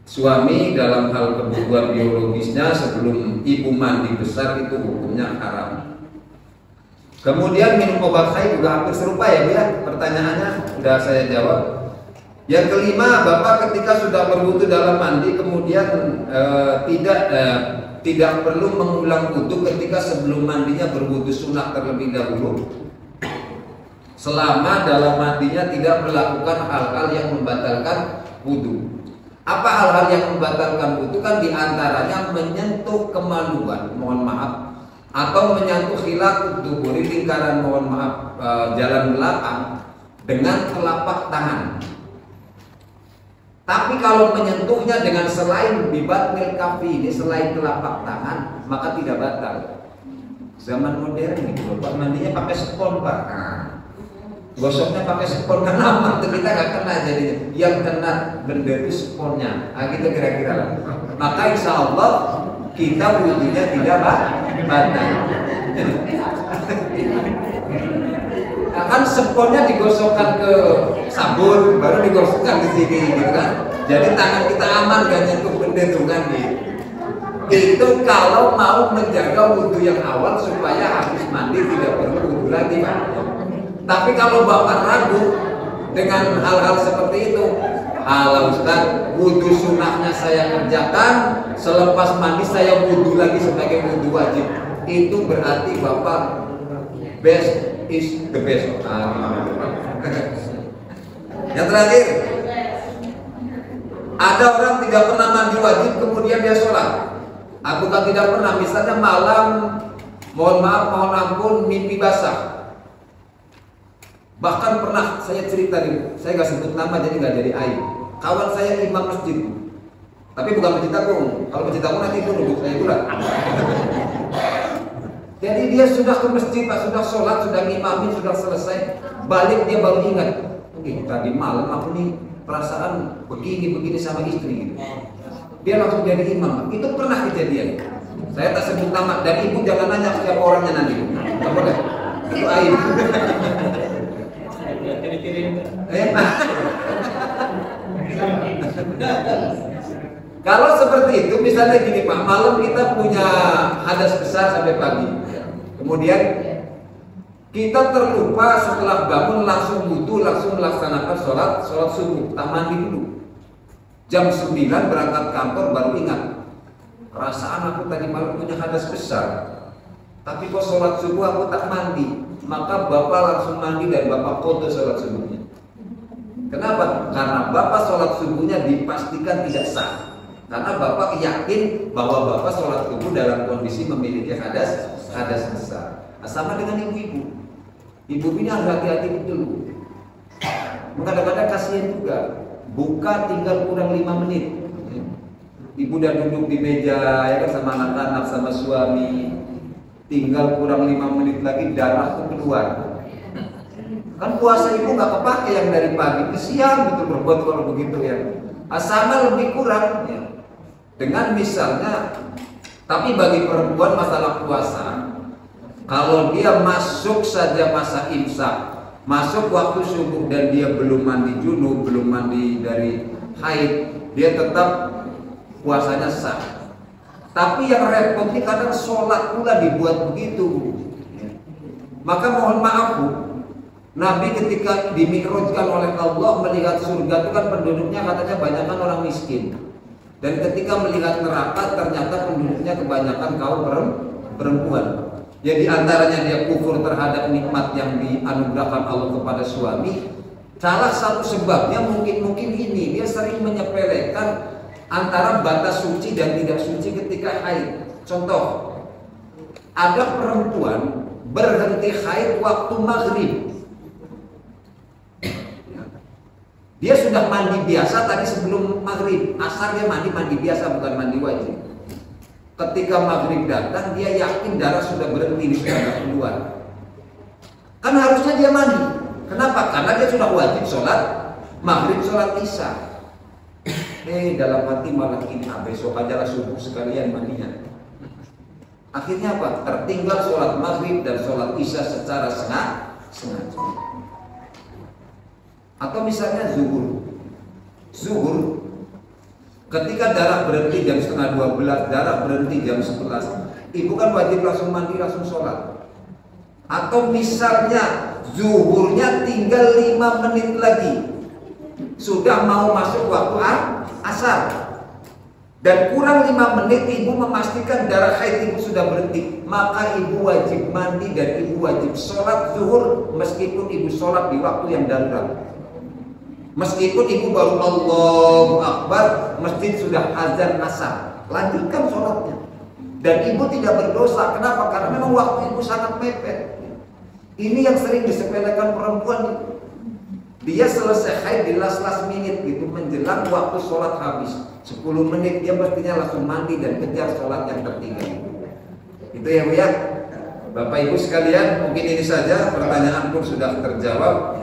suami dalam hal kebutuhan biologisnya sebelum ibu mandi besar itu hukumnya haram. Kemudian minum obat haid juga hampir serupa ya, Bu ya. Pertanyaannya sudah saya jawab. Yang kelima, Bapak ketika sudah berwudu dalam mandi kemudian tidak perlu mengulang wudu ketika sebelum mandinya berwudu sunnah terlebih dahulu, selama dalam mandinya tidak melakukan hal-hal yang membatalkan wudu. Apa hal-hal yang membatalkan wudu? Kan diantaranya menyentuh kemaluan, mohon maaf, atau menyentuh khilaf duburi, lingkaran mohon maaf jalan belakang dengan telapak tangan. Tapi kalau menyentuhnya dengan selain bibatnil kafi ini, selain telapak tangan, maka tidak batal. Zaman modern gitu, Pak, mandinya pakai spons, Pak. Nah, gosoknya pakai spons kan aman tuh, kita nggak kena jadinya. Yang kena benda itu sponnya. Nah, gitu kira-kira lah. Maka insya Allah kita wudhunya tidak batal. Nah, kan sponnya digosokkan ke sabun, baru digosokkan ke sini gitu kan. Jadi tangan kita aman gak nyentuh benda itu kan gitu. Itu kalau mau menjaga wudhu yang awal supaya habis mandi tidak perlu wudhu lagi, Pak. Tapi kalau Bapak ragu dengan hal-hal seperti itu, ala Ustaz, wudhu sunnahnya saya kerjakan, selepas mandi saya wudhu lagi sebagai wudhu wajib. Itu berarti Bapak best is the best. Yang terakhir, ada orang tidak pernah mandi wajib kemudian dia sholat. Aku kan tidak pernah, misalnya malam, mohon maaf, mohon ampun, mimpi basah. Bahkan pernah saya cerita nih, saya nggak sebut nama jadi nggak jadi aib. Kawan saya imam masjid, tapi bukan masjid agung. Kalau masjid agung nanti itu duduk saya pula. Jadi dia sudah ke masjid, Pak, sudah sholat, sudah ngimamin, sudah selesai. Balik dia baru ingat, tadi malam aku nih perasaan begini sama istri gitu. Dia langsung jadi imam. Itu pernah kejadian. Saya tak sebut nama, dan ibu jangan nanya siapa orangnya nanti. Tidak boleh. Itu aib. Kalau seperti itu, misalnya gini Pak, malam kita punya hadas besar sampai pagi. Kemudian kita terlupa setelah bangun langsung wudhu, langsung melaksanakan sholat subuh, tak mandi dulu. Jam 9 berangkat kantor baru ingat, perasaan aku tadi malam punya hadas besar, tapi kok sholat subuh aku tak mandi. Maka Bapak langsung mandi dan Bapak qadha sholat subuhnya. Kenapa? Karena Bapak sholat subuhnya dipastikan tidak sah. Karena Bapak yakin bahwa Bapak sholat subuh dalam kondisi memiliki hadas besar. Nah, sama dengan ibu-ibu. Ibu ini harus hati-hati betul. Kadang-kadang kasihan juga. Buka tinggal kurang 5 menit. Ibu udah duduk di meja ya kan sama anak-anak sama suami. Tinggal kurang 5 menit lagi darah tuh keluar. Kan puasa ibu nggak kepake yang dari pagi. Kesian betul berbuat kalau begitu ya. Sama lebih kurang ya. Dengan misalnya, tapi bagi perempuan masalah puasa, kalau dia masuk saja masa imsak, masuk waktu subuh dan dia belum mandi junub, belum mandi dari haid, dia tetap puasanya sah. Tapi yang repot ini kadang sholat pula dibuat begitu. Maka mohon maaf Bu, Nabi ketika dimi'rajkan oleh Allah melihat surga itu kan penduduknya katanya banyakan orang miskin. Dan ketika melihat neraka ternyata penduduknya kebanyakan kaum perempuan. Ya di antaranya dia kufur terhadap nikmat yang dianugerahkan Allah kepada suami. Salah satu sebabnya mungkin ini, dia sering menyepelekan antara batas suci dan tidak suci ketika haid. Contoh, ada perempuan berhenti haid waktu maghrib. Dia sudah mandi biasa tadi sebelum maghrib, asar dia mandi biasa bukan mandi wajib. Ketika maghrib datang dia yakin darah sudah berhenti, sudah tidak keluar. Kan harusnya dia mandi. Kenapa? Karena dia sudah wajib sholat maghrib, sholat isya. Dalam hati malah ini, besok aja lah subuh sekalian mandinya. Akhirnya apa? Tertinggal sholat maghrib dan sholat isya secara sengaja. Atau misalnya zuhur, ketika darah berhenti jam 11:30, darah berhenti jam 11, ibu kan wajib langsung mandi, langsung sholat. Atau misalnya zuhurnya tinggal 5 menit lagi, sudah mau masuk waktu asar, dan kurang 5 menit ibu memastikan darah haid ibu sudah berhenti, maka ibu wajib mandi dan ibu wajib sholat zuhur meskipun ibu sholat di waktu yang darurat. Meskipun ibu baru Allahu Akbar, masjid sudah azan asar, lanjutkan sholatnya. Dan ibu tidak berdosa. Kenapa? Karena memang waktu ibu sangat mepet. Ini yang sering disepelekan perempuan. Dia selesai haid di last minute gitu, menjelang waktu sholat habis 10 menit dia mestinya langsung mandi dan kejar sholat yang tertinggal. Itu ya Bu ya. Bapak Ibu sekalian, mungkin ini saja, pertanyaan pun sudah terjawab.